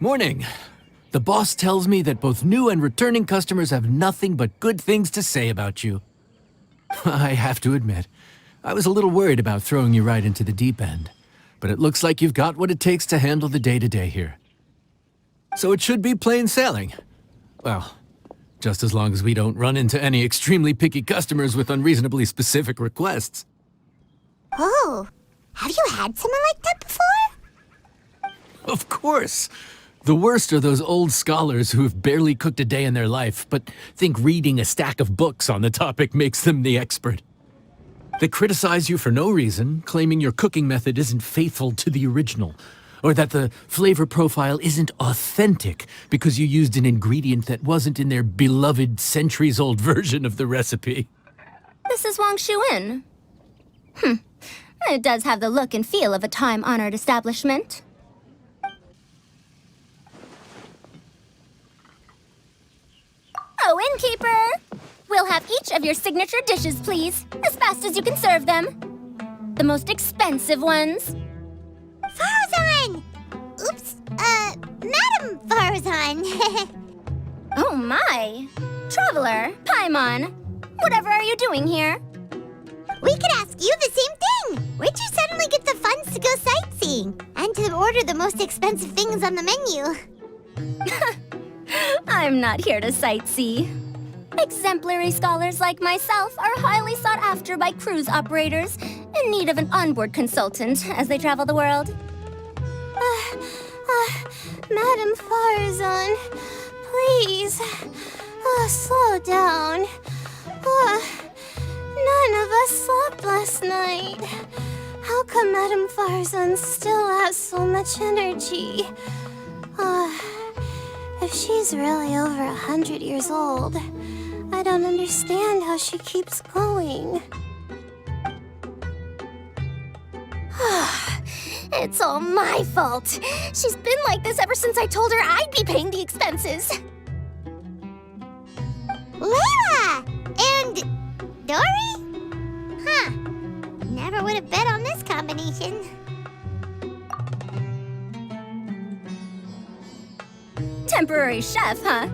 Morning. The boss tells me that both new and returning customers have nothing but good things to say about you. I have to admit, I was a little worried about throwing you right into the deep end, but it looks like you've got what it takes to handle the day-to-day here. So it should be plain sailing. Well, just as long as we don't run into any extremely picky customers with unreasonably specific requests. Oh, have you had someone like that before? Of course. The worst are those old scholars who have barely cooked a day in their life, but think reading a stack of books on the topic makes them the expert. They criticize you for no reason, claiming your cooking method isn't faithful to the original, or that the flavor profile isn't authentic because you used an ingredient that wasn't in their beloved centuries-old version of the recipe. This is Wangshu Inn. It does have the look and feel of a time-honored establishment. Oh, innkeeper! We'll have each of your signature dishes, please, as fast as you can serve them. The most expensive ones. Faruzan! Oops, Madam Faruzan. Oh my! Traveler, Paimon, whatever are you doing here? We could ask you the same thing. Where'd you suddenly get the funds to go sightseeing? And to order the most expensive things on the menu? I'm not here to sightsee. Exemplary scholars like myself are highly sought after by cruise operators in need of an onboard consultant as they travel the world. Madam Faruzan, please, slow down. None of us slept last night. How come Madam Faruzan still has so much energy? If she's really over 100 years old, I don't understand how she keeps going. It's all my fault. She's been like this ever since I told her I'd be paying the expenses. Layla! And Dori? Huh. Never would have bet on this combination. Temporary chef, huh?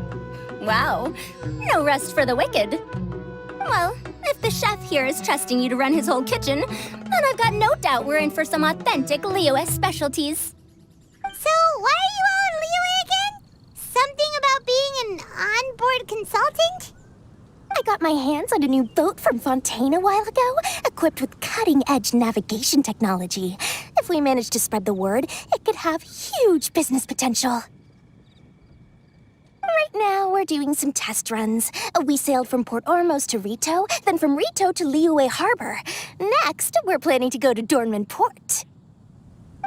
Wow. No rest for the wicked. Well, if the chef here is trusting you to run his whole kitchen, then I've got no doubt we're in for some authentic Liyue specialties. So, why are you all in Liyue again? Something about being an onboard consultant? I got my hands on a new boat from Fontaine a while ago, equipped with cutting-edge navigation technology. If we manage to spread the word, it could have huge business potential. Right now, we're doing some test runs. We sailed from Port Ormos to Rito, then from Rito to Liyue Harbor. Next, we're planning to go to Dornman Port.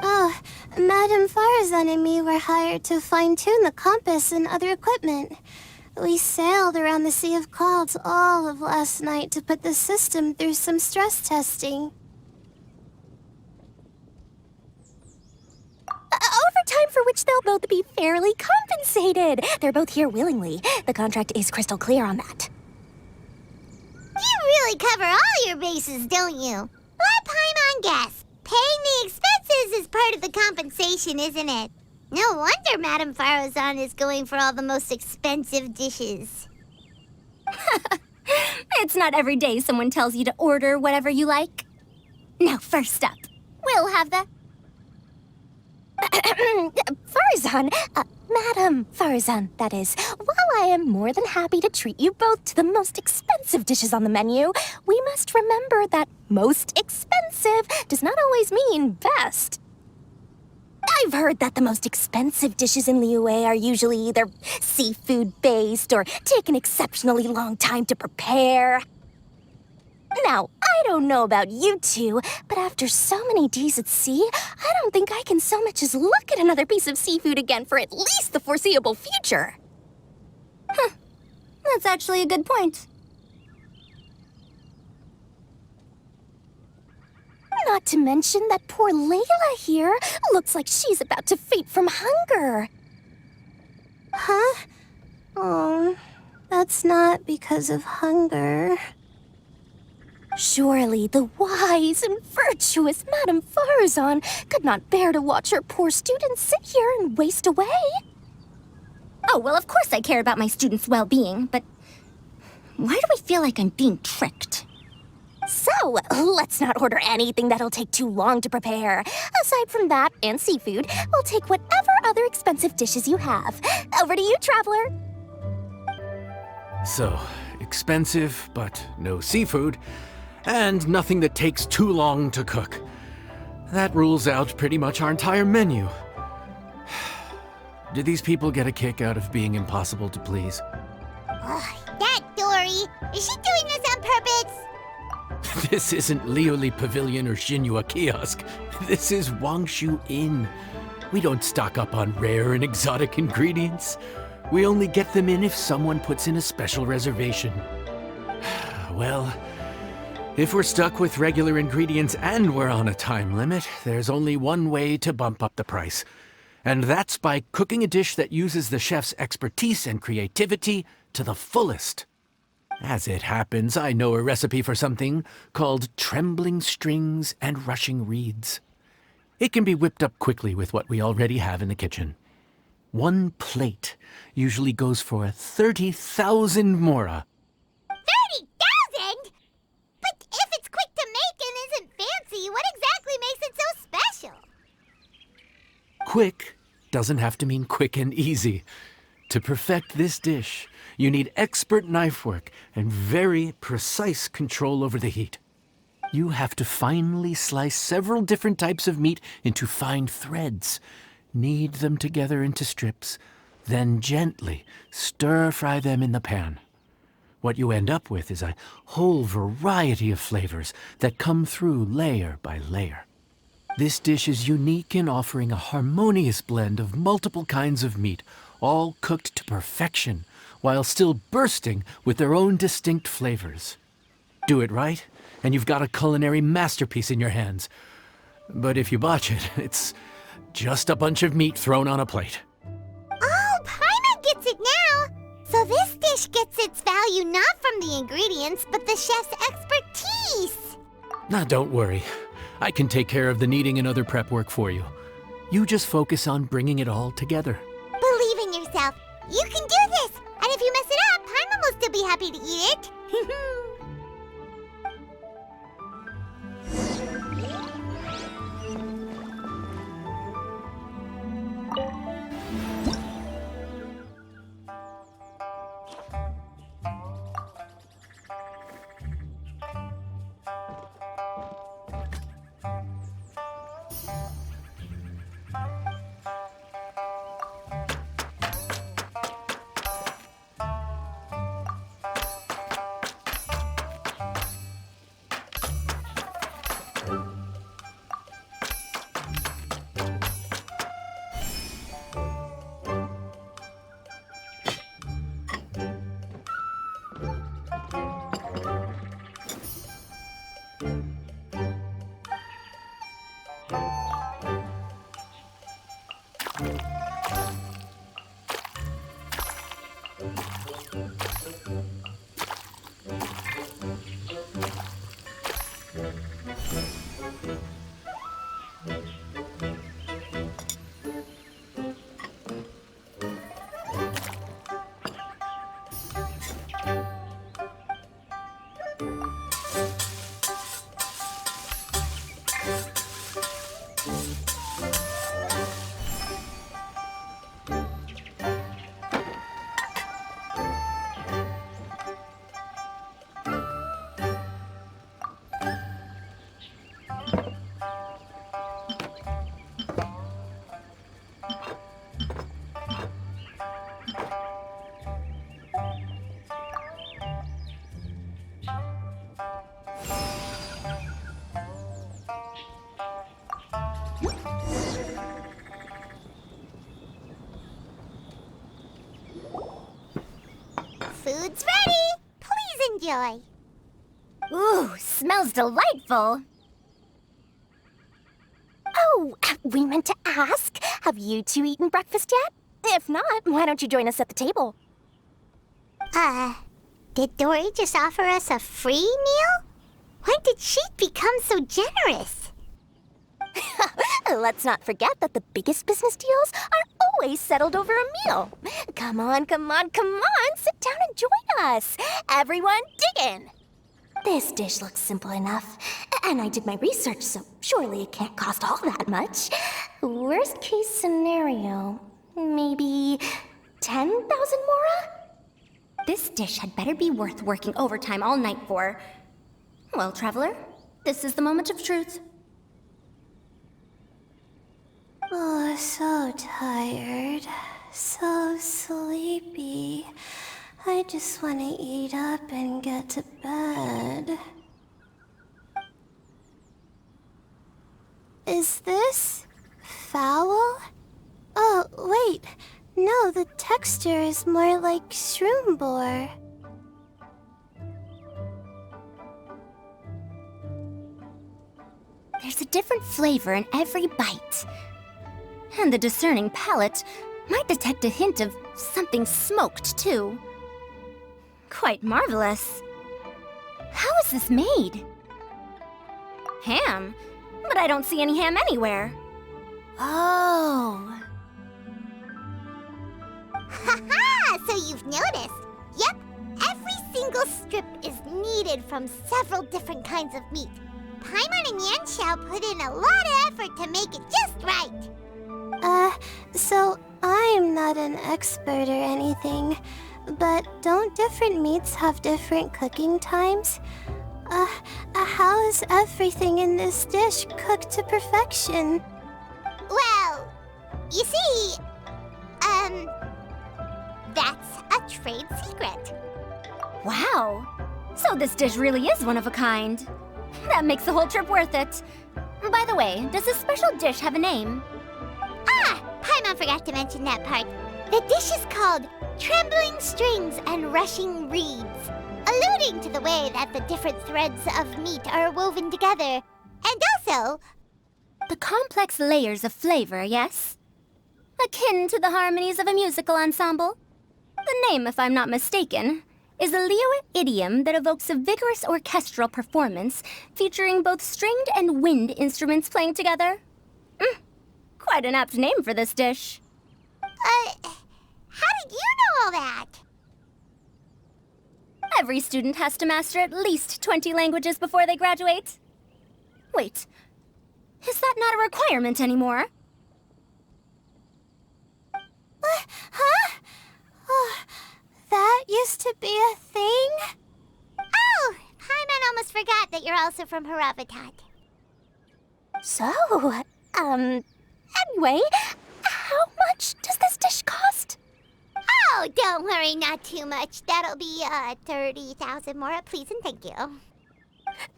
Oh, Madam Faruzan and me were hired to fine-tune the compass and other equipment. We sailed around the Sea of Clouds all of last night to put the system through some stress testing. Overtime for which they'll both be fairly compensated. They're both here willingly. The contract is crystal clear on that. You really cover all your bases, don't you? Let Paimon guess. Paying the expenses is part of the compensation, isn't it? No wonder Madam Faruzan is going for all the most expensive dishes. It's not every day someone tells you to order whatever you like. Now, first up, we'll have the... Faruzan, Madam Faruzan, that is. While I am more than happy to treat you both to the most expensive dishes on the menu, we must remember that most expensive does not always mean best. I've heard that the most expensive dishes in Liyue are usually either seafood-based or take an exceptionally long time to prepare. Now, I don't know about you two, but after so many days at sea, I don't think I can so much as look at another piece of seafood again for at least the foreseeable future. Huh. That's actually a good point. Not to mention that poor Layla here looks like she's about to faint from hunger. Huh? Oh, that's not because of hunger. Surely the wise and virtuous Madame Faruzan could not bear to watch her poor students sit here and waste away. Oh, well, of course I care about my students' well-being, but why do I feel like I'm being tricked? So, let's not order anything that'll take too long to prepare. Aside from that and seafood, we'll take whatever other expensive dishes you have. Over to you, traveler. So, expensive, but no seafood, and nothing that takes too long to cook. That rules out pretty much our entire menu. Do these people get a kick out of being impossible to please? That Dori! Is she doing this on purpose? This isn't Liyue Pavilion or Xinhua Kiosk. This is Wangshu Inn. We don't stock up on rare and exotic ingredients. We only get them in if someone puts in a special reservation. Well, if we're stuck with regular ingredients and we're on a time limit, there's only one way to bump up the price. And that's by cooking a dish that uses the chef's expertise and creativity to the fullest. As it happens, I know a recipe for something called trembling strings and rushing reeds. It can be whipped up quickly with what we already have in the kitchen. One plate usually goes for 30,000 mora. 30,000? But if it's quick to make and isn't fancy, what exactly makes it so special? Quick doesn't have to mean quick and easy. To perfect this dish, you need expert knife work and very precise control over the heat. You have to finely slice several different types of meat into fine threads, knead them together into strips, then gently stir-fry them in the pan. What you end up with is a whole variety of flavors that come through layer by layer. This dish is unique in offering a harmonious blend of multiple kinds of meat, all cooked to perfection, while still bursting with their own distinct flavors. Do it right, and you've got a culinary masterpiece in your hands. But if you botch it, it's just a bunch of meat thrown on a plate. Oh, Paimon gets it now! So this dish gets its value not from the ingredients, but the chef's expertise! Now, don't worry. I can take care of the kneading and other prep work for you. You just focus on bringing it all together. Believe in yourself. You can do this! And if you mess it up, Paimon will still be happy to eat it. Food's ready! Please enjoy. Ooh, smells delightful. Oh, we meant to ask, have you two eaten breakfast yet? If not, why don't you join us at the table? Did Dori just offer us a free meal? When did she become so generous? Let's not forget that the biggest business deals are always settled over a meal. Come on, come on, come on. Sit down and join us. Everyone, dig in. This dish looks simple enough. And I did my research, so surely it can't cost all that much. Worst case scenario, maybe 10,000 mora? This dish had better be worth working overtime all night for. Well, traveler, this is the moment of truth. Oh, so tired. So sleepy. I just want to eat up and get to bed. Is this foul? Oh, wait. No, the texture is more like shroom boar. There's a different flavor in every bite. And the discerning palate might detect a hint of something smoked, too. Quite marvelous. How is this made? Ham? But I don't see any ham anywhere. Oh. Haha! So you've noticed. Yep, every single strip is kneaded from several different kinds of meat. Paimon and Yanxiao put in a lot of effort to make it just right. So I'm not an expert or anything, but don't different meats have different cooking times? How is everything in this dish cooked to perfection? Well, you see, that's a trade secret. Wow. So this dish really is one of a kind. That makes the whole trip worth it. By the way, does this special dish have a name? Ah! Paimon forgot to mention that part. The dish is called Trembling Strings and Rushing Reeds, alluding to the way that the different threads of meat are woven together. And also... The complex layers of flavor, yes? Akin to the harmonies of a musical ensemble? The name, if I'm not mistaken, is a Liyue idiom that evokes a vigorous orchestral performance featuring both stringed and wind instruments playing together. Quite an apt name for this dish. How did you know all that? Every student has to master at least 20 languages before they graduate. Wait, is that not a requirement anymore? Huh? Oh, that used to be a thing? Oh, Paimon almost forgot that you're also from Haravatat. So, anyway, how much does this dish cost? Oh, don't worry, not too much. That'll be, 30,000 more, please and thank you.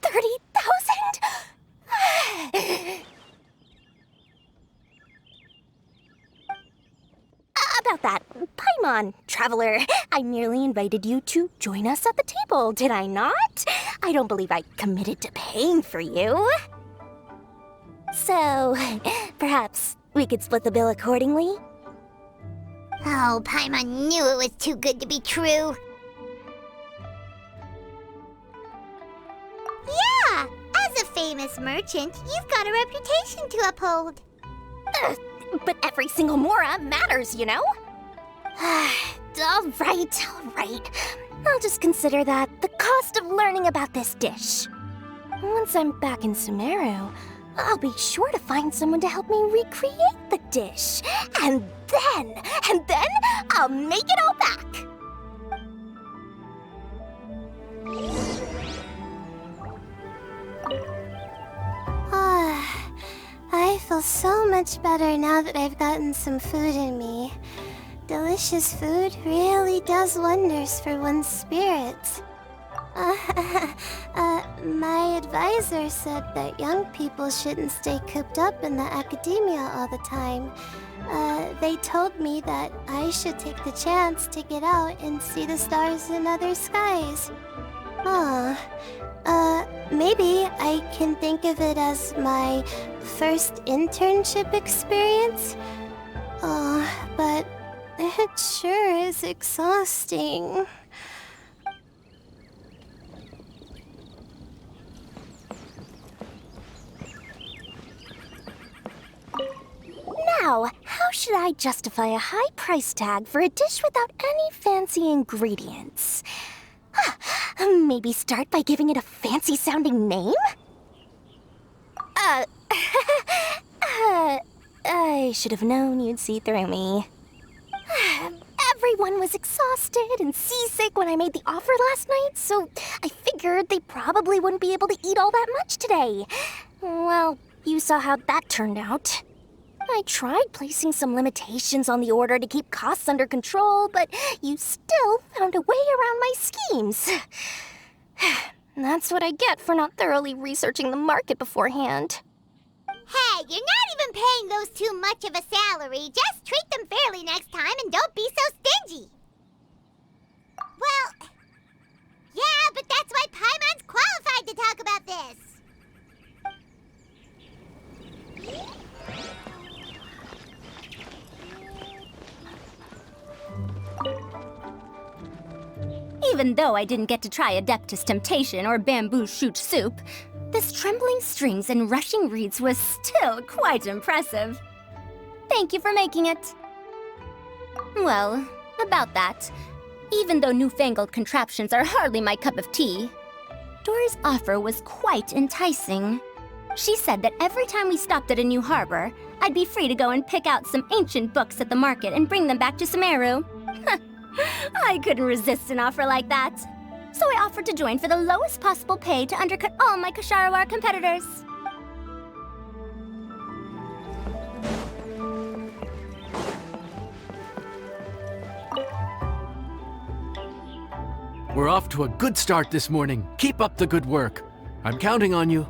30,000? About that, Paimon, traveler, I nearly invited you to join us at the table, did I not? I don't believe I committed to paying for you. So, perhaps we could split the bill accordingly? Oh, Paimon knew it was too good to be true. Yeah, as a famous merchant, you've got a reputation to uphold. But every single mora matters, you know? All right. I'll just consider that the cost of learning about this dish. Once I'm back in Sumeru, I'll be sure to find someone to help me recreate the dish. And then I'll make it all back. I feel so much better now that I've gotten some food in me. Delicious food really does wonders for one's spirits. My advisor said that young people shouldn't stay cooped up in the academia all the time. They told me that I should take the chance to get out and see the stars in other skies. Maybe I can think of it as my first internship experience. But it sure is exhausting. Now, how should I justify a high price tag for a dish without any fancy ingredients? Maybe start by giving it a fancy-sounding name? I should have known you'd see through me. Everyone was exhausted and seasick when I made the offer last night, so I figured they probably wouldn't be able to eat all that much today. Well, you saw how that turned out. I tried placing some limitations on the order to keep costs under control, but you still found a way around my schemes. That's what I get for not thoroughly researching the market beforehand. Hey, you're not even paying those too much of a salary. Just treat them fairly next time and don't be so stingy. Well, yeah, but that's why Paimon's qualified to talk about this. Even though I didn't get to try Adeptus Temptation or Bamboo Shoot Soup, this trembling strings and rushing reeds was still quite impressive. Thank you for making it. Well, about that, even though newfangled contraptions are hardly my cup of tea, Dori's offer was quite enticing. She said that every time we stopped at a new harbor, I'd be free to go and pick out some ancient books at the market and bring them back to Sumeru. I couldn't resist an offer like that. So I offered to join for the lowest possible pay to undercut all my Ksharawar competitors. We're off to a good start this morning. Keep up the good work. I'm counting on you.